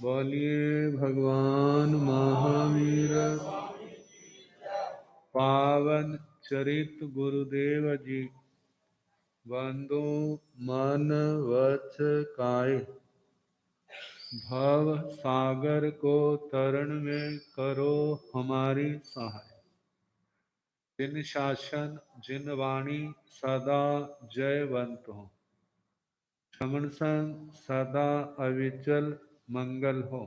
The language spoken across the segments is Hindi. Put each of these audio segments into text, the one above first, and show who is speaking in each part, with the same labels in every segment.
Speaker 1: बोलिए भगवान महावीर पावन चरित गुरुदेव जी। बंधु मन वच काय, भव सागर को तरण में करो हमारी सहाय। जिन शासन जिन वाणी सदा जयवंत हो, श्रवण संग सदा अविचल मंगल हो।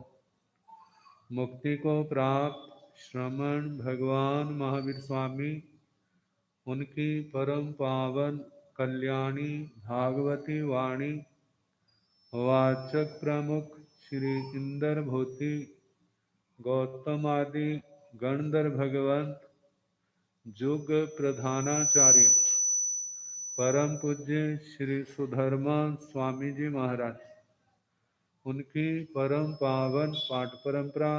Speaker 1: मुक्ति को प्राप्त श्रमण भगवान महावीर स्वामी, उनकी परम पावन कल्याणी भागवती वाणी वाचक प्रमुख श्री इंदर भूति गौतम आदि गणधर भगवंत जुग प्रधानाचार्य परम पूज्य श्री सुधर्मा स्वामी जी महाराज, उनकी परम पावन पाठ परंपरा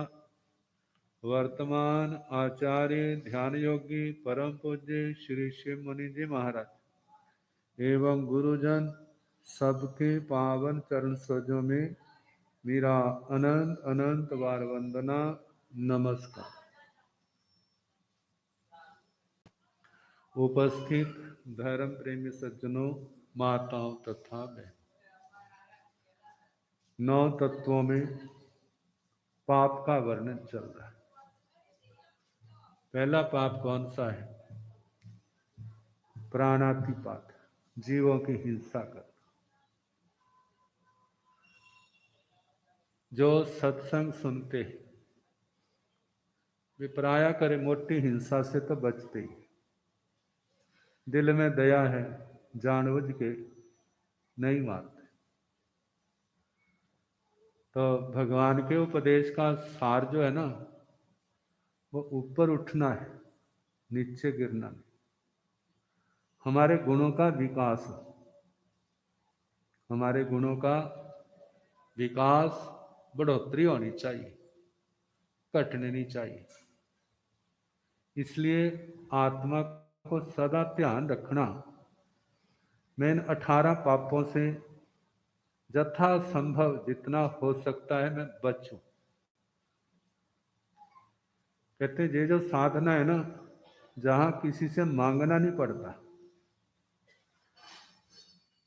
Speaker 1: वर्तमान आचार्य ध्यान योगी परम पूज्य श्री शिव मुनि जी महाराज एवं गुरुजन सबके पावन चरण सरोजों में मेरा अनंत अनंत बार वंदना नमस्कार। उपस्थित धर्म प्रेमी सज्जनों, माताओं तथा बहनों, 9 तत्वों में पाप का वर्णन चल रहा है। पहला पाप कौन सा है? प्राणातिपात, जीवों की हिंसा करना। जो सत्संग सुनते हैं वे प्राया करे मोटी हिंसा से तो बचते ही। दिल में दया है, जानबूझ के नहीं मारते। तो भगवान के उपदेश का सार जो है ना, वो ऊपर उठना है, नीचे गिरना नहीं। हमारे गुणों का विकास, हमारे गुणों का विकास, बढ़ोतरी होनी चाहिए, घटने नहीं चाहिए। इसलिए आत्मा को सदा ध्यान रखना, मैं इन 18 पापों से यथा संभव जितना हो सकता है मैं बचूं। कहते ये जो साधना है ना, जहां किसी से मांगना नहीं पड़ता,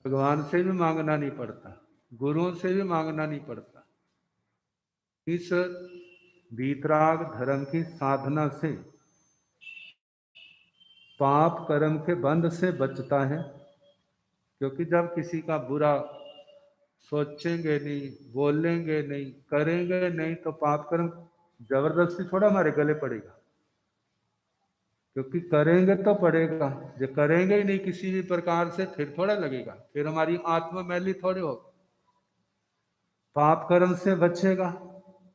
Speaker 1: भगवान से भी मांगना नहीं पड़ता, गुरुओं से भी मांगना नहीं पड़ता, इस वीतराग धर्म की साधना से पाप कर्म के बंध से बचता है। क्योंकि जब किसी का बुरा सोचेंगे नहीं, बोलेंगे नहीं, करेंगे नहीं, तो पाप कर्म जबरदस्ती थोड़ा हमारे गले पड़ेगा। क्योंकि करेंगे तो पड़ेगा, जो करेंगे ही नहीं किसी भी प्रकार से, फिर थोड़ा लगेगा, फिर हमारी आत्मा मैली थोड़े हो। पाप कर्म से बचेगा,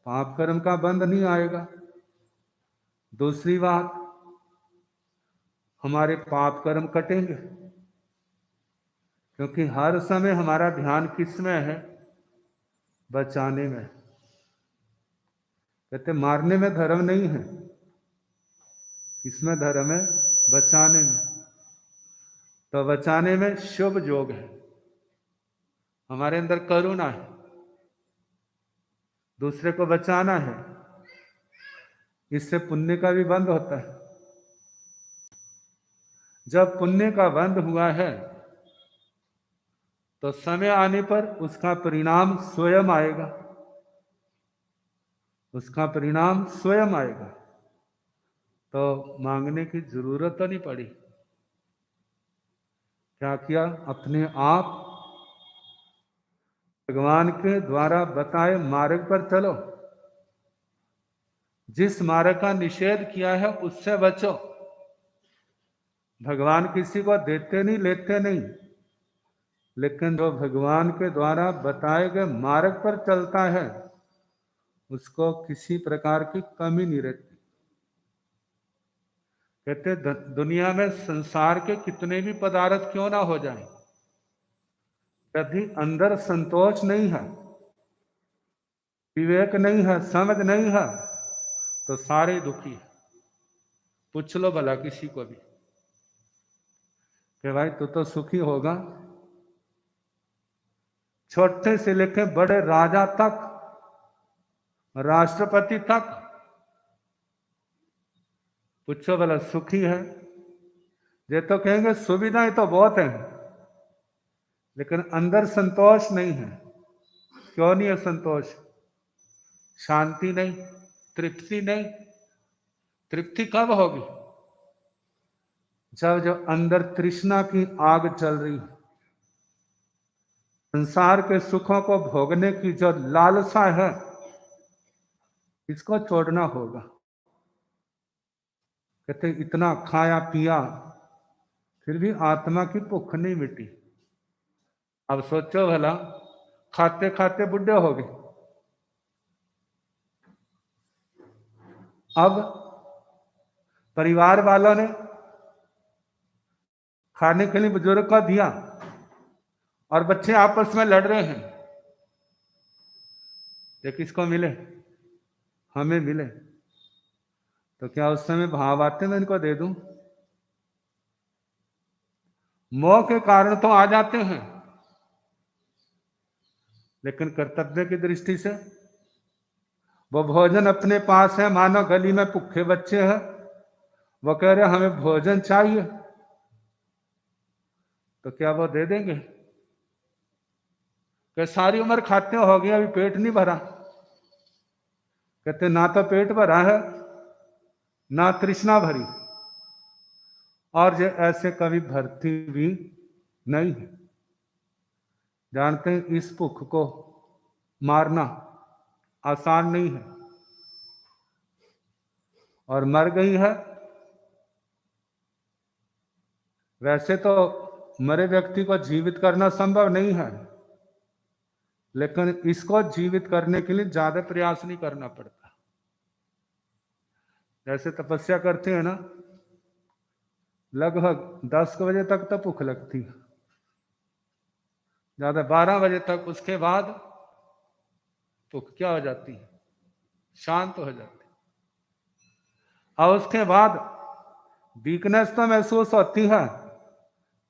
Speaker 1: पाप कर्म का बंध नहीं आएगा। दूसरी बात, हमारे पाप कर्म कटेंगे, क्योंकि हर समय हमारा ध्यान किस में है? बचाने में। कहते मारने में धर्म नहीं है, इसमें धर्म है बचाने में। तो बचाने में शुभ योग है, हमारे अंदर करुणा है, दूसरे को बचाना है, इससे पुण्य का भी बंध होता है। जब पुण्य का बंध हुआ है तो समय आने पर उसका परिणाम स्वयं आएगा, उसका परिणाम स्वयं आएगा। तो मांगने की जरूरत तो नहीं पड़ी। क्या किया? अपने आप भगवान के द्वारा बताए मार्ग पर चलो। जिस मार्ग का निषेध किया है उससे बचो। भगवान किसी को देते नहीं, लेते नहीं, लेकिन जो भगवान के द्वारा बताए गए मार्ग पर चलता है उसको किसी प्रकार की कमी नहीं रहती। कहते दुनिया में संसार के कितने भी पदार्थ क्यों ना हो जाएं, यदि अंदर संतोष नहीं है, विवेक नहीं है, समझ नहीं है, तो सारे दुखी है। पूछ लो भला किसी को भी कि भाई तू तो सुखी होगा। छोटे से लेकर बड़े राजा तक राष्ट्रपति तक पूछो भला सुखी है? ये तो कहेंगे सुविधाएं तो बहुत हैं, लेकिन अंदर संतोष नहीं है। क्यों नहीं है संतोष? शांति नहीं, तृप्ति नहीं। तृप्ति कब होगी? जब जो अंदर तृष्णा की आग चल रही है, संसार के सुखों को भोगने की जो लालसा है, इसको छोड़ना होगा। कहते इतना खाया पिया फिर भी आत्मा की भूख नहीं मिटी। अब सोचो भला, खाते खाते बुढ़े हो गए। अब परिवार वालों ने खाने के लिए बुजुर्ग को दिया और बच्चे आपस में लड़ रहे हैं, ये किसको मिले? हमें मिले। तो क्या उस समय भाव आते मैं इनको दे दूं? मोह के कारण तो आ जाते हैं, लेकिन कर्तव्य की दृष्टि से वो भोजन अपने पास है, मानो गली में भूखे बच्चे हैं, वो कह रहे हमें भोजन चाहिए, तो क्या वो दे देंगे? कि सारी उम्र खाते हो गया, अभी पेट नहीं भरा। कहते ना तो पेट भरा है, ना तृष्णा भरी, और जो ऐसे कभी भरती भी नहीं है। जानते हैं इस भूख को मारना आसान नहीं है, और मर गई है। वैसे तो मरे व्यक्ति को जीवित करना संभव नहीं है, लेकिन इसको जीवित करने के लिए ज्यादा प्रयास नहीं करना पड़ता। जैसे तपस्या करते हैं ना, लगभग 10 बजे तक तो भूख लगती है, ज्यादा 12 बजे तक। उसके बाद भूख क्या हो जाती है? शांत हो जाती है। और उसके बाद वीकनेस तो महसूस होती है,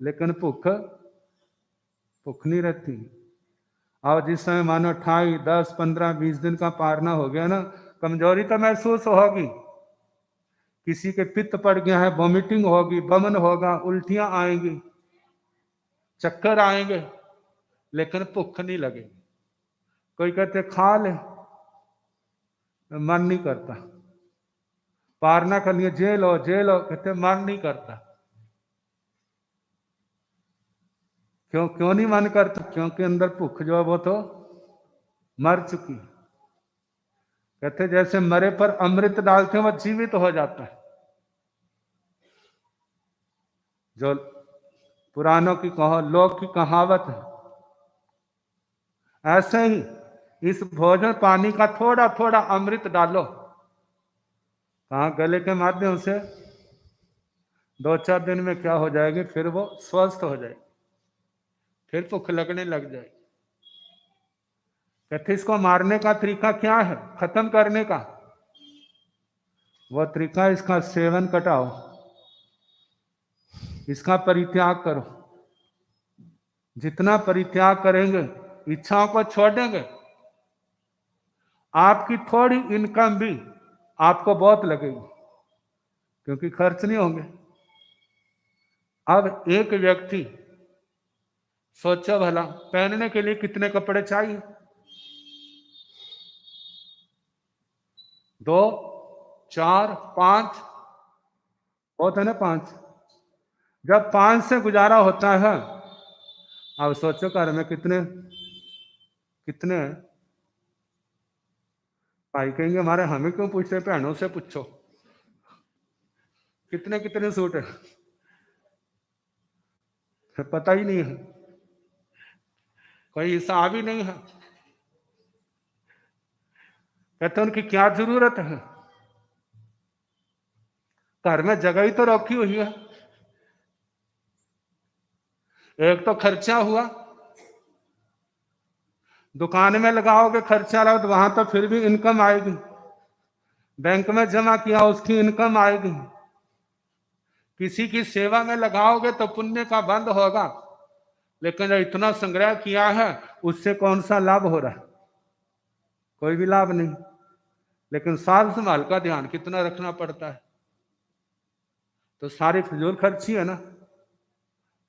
Speaker 1: लेकिन भूख नहीं रहती। और जिस समय मानो 28, 10, 15, 20 दिन का पारना हो गया ना, कमजोरी तो महसूस होगी। किसी के पित्त पड़ गया है, वॉमिटिंग होगी, बमन होगा, उल्टियां आएंगी, चक्कर आएंगे, लेकिन भूख नहीं लगेगी। कोई कहते खा ले, मन नहीं करता। पारना कर लिए, जेल हो, कहते मन नहीं करता। क्यों नहीं मन करता? क्योंकि अंदर भूख जो है वो तो मर चुकी। कहते जैसे मरे पर अमृत डालते हैं, वो जीवित हो जाता है। जो पुराणों की कहो, लोक की कहावत है, ऐसे ही इस भोजन पानी का थोड़ा थोड़ा अमृत डालो, कहा गले के माध्यम से 2-4 दिन में क्या हो जाएगी? फिर वो स्वस्थ हो जाएगी, फिर भूख लगने लग जाएगी। कहते इसको मारने का तरीका क्या है? खत्म करने का वो तरीका, इसका सेवन कटाओ, इसका परित्याग करो। जितना परित्याग करेंगे, इच्छाओं को छोड़ेंगे, आपकी थोड़ी इनकम भी आपको बहुत लगेगी, क्योंकि खर्च नहीं होंगे। अब एक व्यक्ति सोचो भला, पहनने के लिए कितने कपड़े चाहिए? 2, 4, 5 बहुत है ना? 5। जब 5 से गुजारा होता है, अब सोचो घर में कितने भाई कहेंगे हमारे, हमें क्यों पूछते, बहनों से पूछो कितने सूट है, पता ही नहीं है, कोई हिसाब ही नहीं है। कहते उनकी क्या जरूरत है? घर में जगह ही तो रखी हुई है। एक तो खर्चा हुआ, दुकान में लगाओगे खर्चा लगा तो वहां तो फिर भी इनकम आएगी, बैंक में जमा किया उसकी इनकम आएगी, किसी की सेवा में लगाओगे तो पुण्य का बंद होगा, लेकिन जो इतना संग्रह किया है उससे कौन सा लाभ हो रहा है? कोई भी लाभ नहीं। लेकिन साल संभाल का ध्यान कितना रखना पड़ता है। तो सारी फिजूल खर्ची है ना।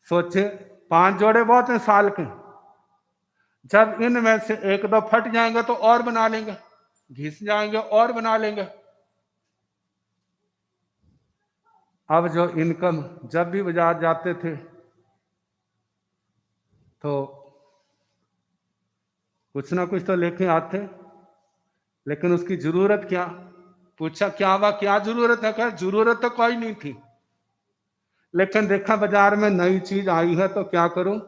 Speaker 1: सोचे 5 जोड़े बहुत हैं साल के, जब इनमें से 1-2 फट जाएंगे तो और बना लेंगे, घिस जाएंगे और बना लेंगे। अब जो इनकम, जब भी बाजार जाते थे तो कुछ ना कुछ तो लेके आते, लेकिन उसकी जरूरत क्या। पूछा क्या हुआ, क्या जरूरत है। क्या जरूरत तो कोई नहीं थी, लेकिन देखा बाजार में नई चीज आई है तो क्या करूं,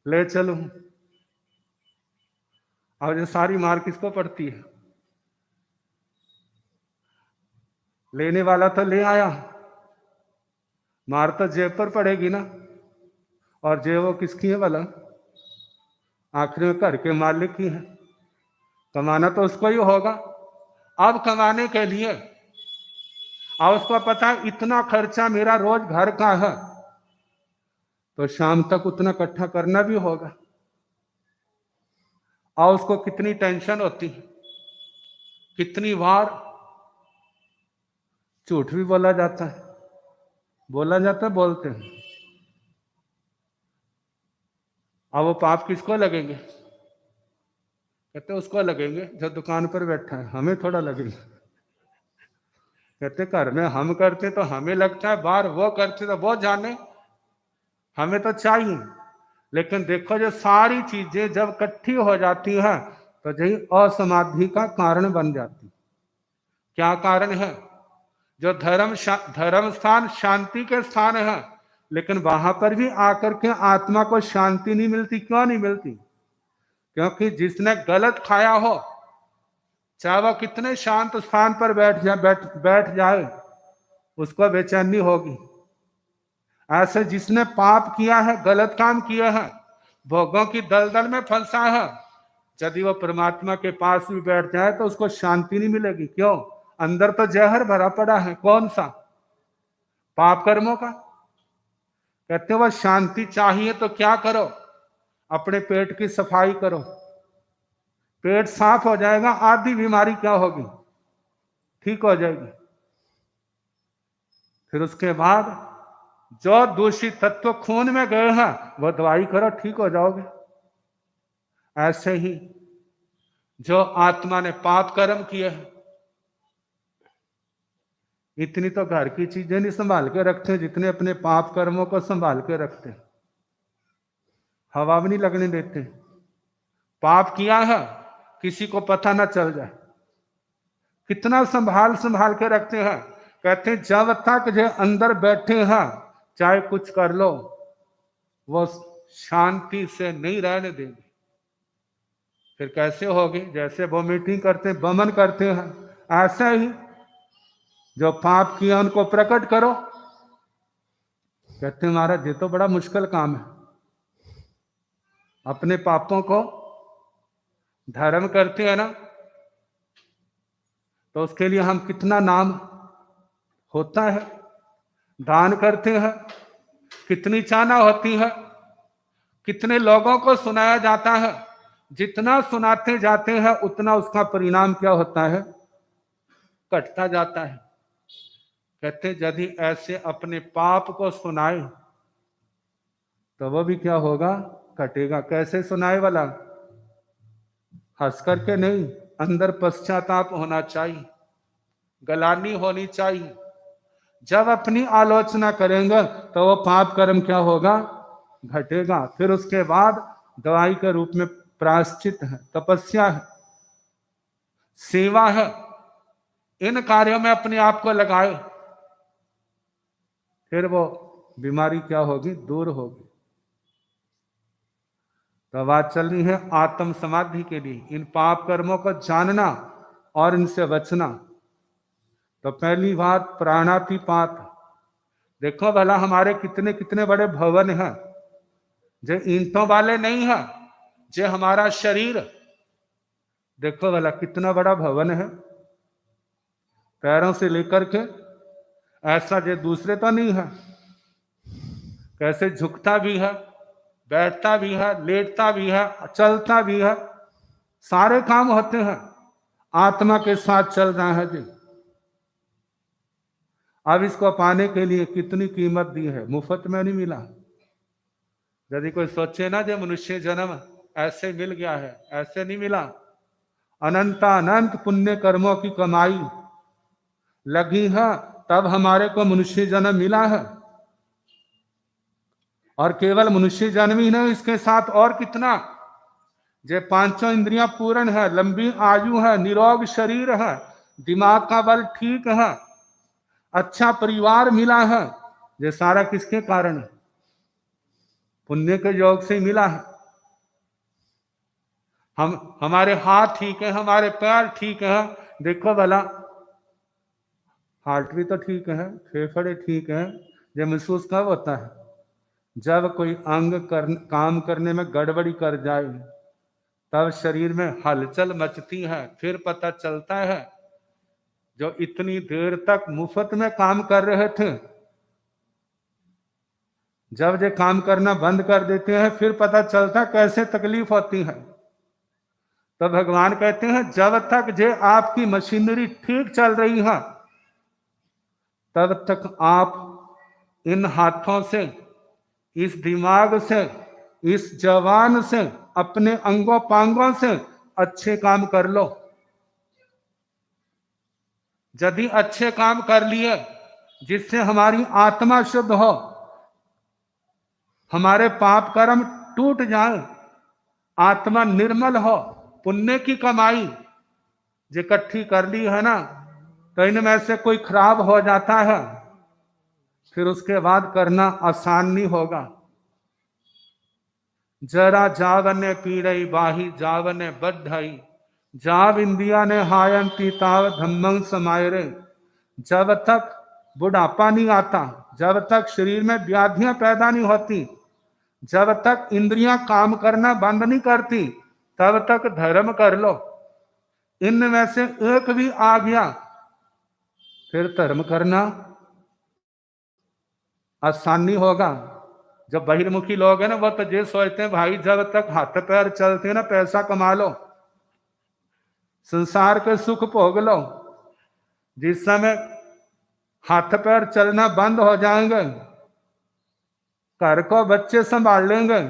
Speaker 1: ले चलूं। और ये सारी मार किसको पड़ती है। लेने वाला तो ले आया, मार तो जेब पर पड़ेगी ना। और जेब वो किसकी है भला, आखिर में घर के मालिक की है। कमाना तो उसको ही होगा। अब कमाने के लिए, और उसको पता है इतना खर्चा मेरा रोज घर का है, तो शाम तक उतना इकट्ठा करना भी होगा। और उसको कितनी टेंशन होती है, कितनी बार झूठ भी बोला जाता है, बोलते हैं। अब वो पाप किसको लगेंगे, कहते उसको लगेंगे जो दुकान पर बैठा है, हमें थोड़ा लगेगा। कहते घर में हम करते तो हमें लगता है, बाहर वो करते तो वो जाने, हमें तो चाहिए। लेकिन देखो जो सारी चीजें जब इकट्ठी हो जाती है तो यही असमाधि का कारण बन जाती। क्या कारण है, जो धर्म स्थान शांति के स्थान है, लेकिन वहां पर भी आकर के आत्मा को शांति नहीं मिलती। क्यों नहीं मिलती, क्योंकि जिसने गलत खाया हो, चाहे वह कितने शांत स्थान पर बैठ जाए, उसको बेचैनी होगी। ऐसे जिसने पाप किया है, गलत काम किया है, भोगों की दलदल में फंसा है, यदि वो परमात्मा के पास भी बैठ जाए तो उसको शांति नहीं मिलेगी। क्यों, अंदर तो जहर भरा पड़ा है। कौन सा, पाप कर्मों का। कहते वह शांति चाहिए तो क्या करो, अपने पेट की सफाई करो। पेट साफ हो जाएगा, आधी बीमारी क्या होगी, ठीक हो जाएगी। फिर उसके बाद जो दूषित तत्व खून में गए हैं वो दवाई करो, ठीक हो जाओगे। ऐसे ही जो आत्मा ने पाप कर्म किए हैं, इतनी तो घर की चीजें नहीं संभाल के रखते जितने अपने पाप कर्मों को संभाल के रखते। हवा भी नहीं लगने देते। पाप किया है किसी को पता ना चल जाए, कितना संभाल संभाल के रखते हैं। कहते हैं जब तक जो अंदर बैठे हैं चाहे कुछ कर लो, वो शांति से नहीं रहने देंगे। फिर कैसे होगी, जैसे वो मीटिंग करते हैं, बमन करते हैं, ऐसा ही जो पाप किया उनको प्रकट करो। कहते हैं महाराज ये तो बड़ा मुश्किल काम है, अपने पापों को धर्म करते हैं ना, तो उसके लिए हम कितना नाम होता है, दान करते हैं, कितनी चाहना होती है, कितने लोगों को सुनाया जाता है। जितना सुनाते जाते हैं उतना उसका परिणाम क्या होता है, घटता जाता है। कहते यदि ऐसे अपने पाप को सुनाए तो वो भी क्या होगा, घटेगा। कैसे सुनाए वाला, हंस करके नहीं, अंदर पश्चाताप होना चाहिए, गलानी होनी चाहिए। जब अपनी आलोचना करेंगे तो वो पाप कर्म क्या होगा, घटेगा। फिर उसके बाद दवाई के रूप में प्रायश्चित है, तपस्या है, सेवा है। इन कार्यों में अपने आप को लगाए, फिर वो बीमारी क्या होगी, दूर होगी। तो बात चल रही है आत्म समाधि के लिए, इन पाप कर्मों को जानना और इनसे बचना। तो पहली बात प्राणातिपात। देखो भला हमारे कितने कितने बड़े भवन हैं, जो ईंटों वाले नहीं है। जो हमारा शरीर देखो भला कितना बड़ा भवन है, पैरों से लेकर के ऐसा जो दूसरे तो नहीं है, कैसे झुकता भी है, बैठता भी है, लेटता भी है, चलता भी है, सारे काम होते हैं। आत्मा के साथ चल रहा है जी। अब इसको पाने के लिए कितनी कीमत दी है, मुफ्त में नहीं मिला। यदि कोई सोचे ना जो मनुष्य जन्म ऐसे मिल गया है, ऐसे नहीं मिला। अनंत पुण्य कर्मों की कमाई लगी है, तब हमारे को मनुष्य जन्म मिला है। और केवल मनुष्य जन्म ही नहीं, इसके साथ और कितना, जे पांचों इंद्रियां पूर्ण है, लंबी आयु है, निरोग शरीर है, दिमाग का बल ठीक है, अच्छा परिवार मिला है। ये सारा किसके कारण है? पुण्य के योग से ही मिला है। हमारे हाथ ठीक है, हमारे पैर ठीक है। देखो भला, हार्ट भी तो ठीक है, फेफड़े ठीक है। ये महसूस कब होता है? जब कोई अंग काम करने में गड़बड़ी कर जाए, तब शरीर में हलचल मचती है। फिर पता चलता है जो इतनी देर तक मुफ्त में काम कर रहे थे, जब ये काम करना बंद कर देते हैं, फिर पता चलता कैसे तकलीफ होती है। तो भगवान कहते हैं जब तक जे आपकी मशीनरी ठीक चल रही है, तब तक आप इन हाथों से, इस दिमाग से, इस जवान से, अपने अंगों पांगों से अच्छे काम कर लो। यदि अच्छे काम कर लिए जिससे हमारी आत्मा शुद्ध हो, हमारे पाप कर्म टूट जाए, आत्मा निर्मल हो, पुण्य की कमाई जो इकट्ठी कर ली है ना, तो इनमें से कोई खराब हो जाता है, फिर उसके बाद करना आसान नहीं होगा। जरा जावने पीड़ई बाही जावने बढ़ई, जाव इंदिया ने हायंती ताव धम्मं समायरे। जब तक बुढ़ापा नहीं आता, जब तक शरीर में व्याधियां पैदा नहीं होती, जब तक इंद्रियां काम करना बंद नहीं करती, तब तक धर्म कर लो। इनमें से एक भी आ गया, फिर धर्म करना आसानी होगा। जब बहिर्मुखी लोग हैं ना, वो तो ये सोचते हैं भाई जब तक हाथ पैर चलते हैं ना, पैसा कमा लो, संसार के सुख भोग लो। जिस समय हाथ पैर चलना बंद हो जाएंगे, घर को बच्चे संभाल लेंगे।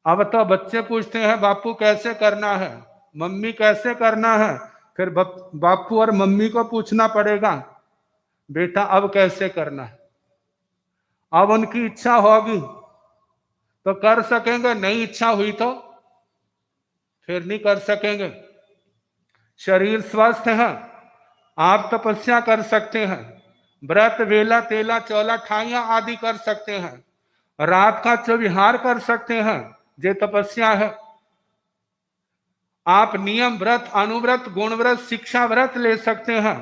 Speaker 1: अब तो बच्चे पूछते हैं बापू कैसे करना है, मम्मी कैसे करना है। फिर बापू और मम्मी को पूछना पड़ेगा बेटा अब कैसे करना है। अब उनकी इच्छा होगी तो कर सकेंगे, नहीं इच्छा हुई तो फिर नहीं कर सकेंगे। शरीर स्वस्थ है, आप तपस्या कर सकते हैं, व्रत वेला तेला चौला ठाइया आदि कर सकते हैं, रात का चौविहार कर सकते हैं, ये तपस्या है। आप नियम व्रत, अनुव्रत, गुण व्रत, शिक्षा व्रत ले सकते हैं,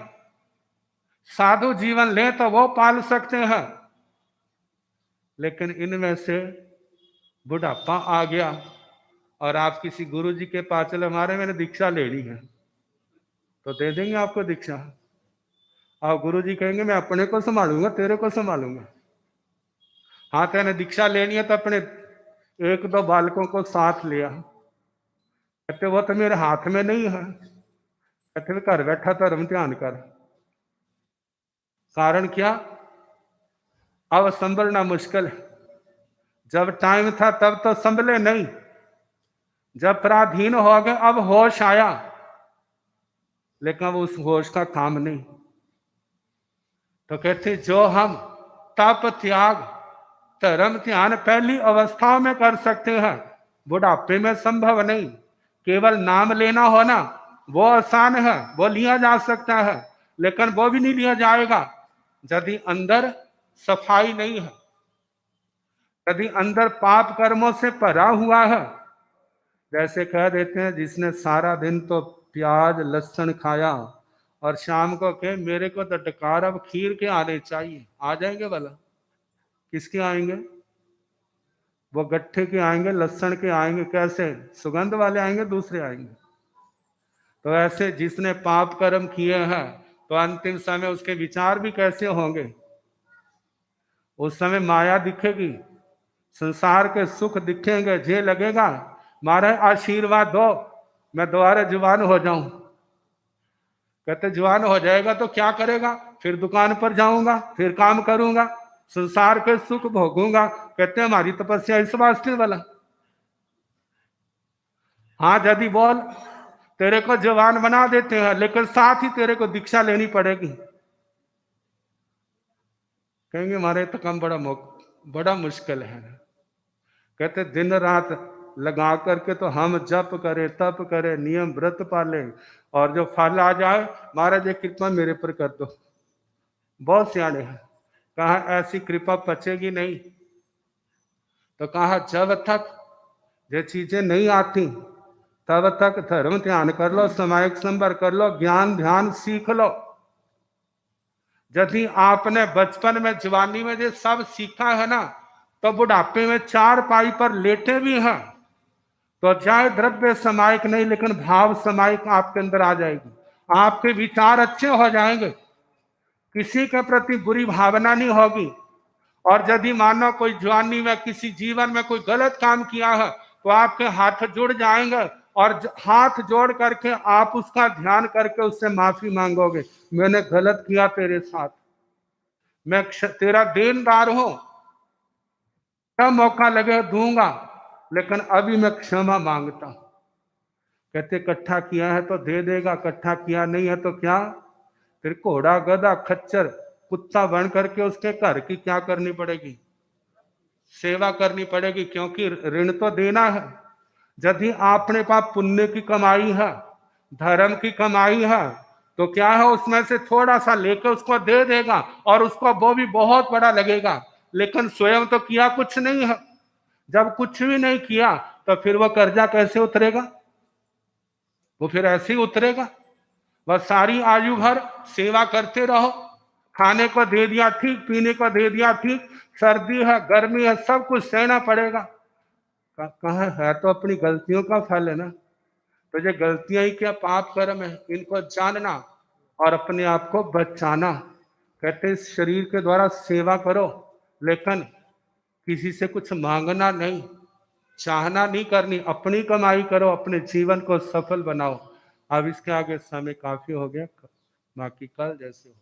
Speaker 1: साधु जीवन ले तो वो पाल सकते हैं। लेकिन इनमें से बुढ़ापा आ गया और आप किसी गुरु जी के पास चले, हमारे मैंने दीक्षा लेनी है, तो दे देंगे आपको दीक्षा। और गुरु जी कहेंगे मैं अपने को संभालूंगा, तेरे को संभालूंगा। हाँ, तेने दीक्षा लेनी है तो अपने एक दो बालकों को साथ लिया। कहते वो तो मेरे हाथ में नहीं है। कहते घर बैठा धर्म ध्यान कर। कारण क्या? अब संभलना मुश्किल है। जब टाइम था तब तो संभले नहीं, जब पराधीन हो गए अब होश आया, लेकिन अब उस होश का काम नहीं। तो कहते जो हम तप त्याग धर्म ध्यान पहली अवस्थाओं में कर सकते हैं, बुढ़ापे में संभव नहीं। केवल नाम लेना हो ना, वो आसान है, वो लिया जा सकता है, लेकिन वो भी नहीं लिया जाएगा यदि अंदर सफाई नहीं है, यदि अंदर पाप कर्मों से भरा हुआ है। जैसे कह देते हैं जिसने सारा दिन तो प्याज लहसुन खाया और शाम को कहे मेरे को तो डकार अब खीर के आने चाहिए, आ जाएंगे भला? किसके आएंगे? वो गट्ठे के आएंगे, लहसुन के आएंगे। कैसे? सुगंध वाले आएंगे, दूसरे आएंगे। तो ऐसे जिसने पाप कर्म किए हैं, तो अंतिम समय उसके विचार भी कैसे होंगे? उस समय माया दिखेगी, संसार के सुख दिखेंगे, जे लगेगा महाराज आशीर्वाद दो मैं दोबारा जवान हो जाऊं। कहते जवान हो जाएगा तो क्या करेगा? फिर दुकान पर जाऊंगा, फिर काम करूंगा, संसार के सुख भोगूंगा। कहते हमारी तपस्या इस वास्ते वाला। हाँ यदि बोल तेरे को जवान बना देते हैं, लेकिन साथ ही तेरे को दीक्षा लेनी पड़ेगी। कहेंगे हमारे तो काम बड़ा मुश्किल है। कहते दिन रात लगा करके तो हम जप करें, तप करें, नियम व्रत पाले, और जो फल आ जाए महाराज ये कृपा मेरे पर कर दो। बहुत सियाने हैं। कहा ऐसी कृपा पचेगी नहीं। तो कहा जब तक ये चीजें नहीं आती तब तक धर्म ध्यान कर लो, सामायिक संवर कर लो, ज्ञान ध्यान सीख लो। यदि आपने बचपन में जवानी में जो सब सीखा है ना, तो बुढ़ापे में चार पाई पर लेटे भी हैं तो चाहे द्रव्य समायिक नहीं लेकिन भाव समायिक आपके अंदर आ जाएगी। आपके विचार अच्छे हो जाएंगे, किसी के प्रति बुरी भावना नहीं होगी। और यदि मानो कोई जवानी में किसी जीवन में कोई गलत काम किया है तो आपके हाथ जुड़ जाएंगे, और हाथ जोड़ करके आप उसका ध्यान करके उससे माफी मांगोगे। मैंने गलत किया तेरे साथ, मैं तेरा देनदार हूं, क्या मौका लगे दूंगा, लेकिन अभी मैं क्षमा मांगता हूं। कहते इकट्ठा किया है तो दे देगा, इकट्ठा किया नहीं है तो क्या? फिर घोड़ा गधा खच्चर कुत्ता बन करके उसके घर की क्या करनी पड़ेगी? सेवा करनी पड़ेगी, क्योंकि ऋण तो देना है। यदि आपने पास पुण्य की कमाई है, धर्म की कमाई है, तो क्या है उसमें से थोड़ा सा लेकर उसको दे देगा और उसको वो भी बहुत बड़ा लगेगा, लेकिन स्वयं तो किया कुछ नहीं है। जब कुछ भी नहीं किया तो फिर वो कर्जा कैसे उतरेगा? वो फिर ऐसे ही उतरेगा। बस सारी आयु भर सेवा करते रहो, खाने को दे दिया ठीक, पीने को दे दिया ठीक, सर्दी है गर्मी है सब कुछ सहना पड़ेगा। कहा है तो अपनी गलतियों का फल है ना। तो ये गलतियां ही क्या पाप कर्म है, इनको जानना और अपने आप को बचाना। कहते इस शरीर के द्वारा सेवा करो, लेकिन किसी से कुछ मांगना नहीं, चाहना नहीं करनी, अपनी कमाई करो, अपने जीवन को सफल बनाओ। अब इसके आगे समय काफी हो गया, बाकी कल जैसे हो।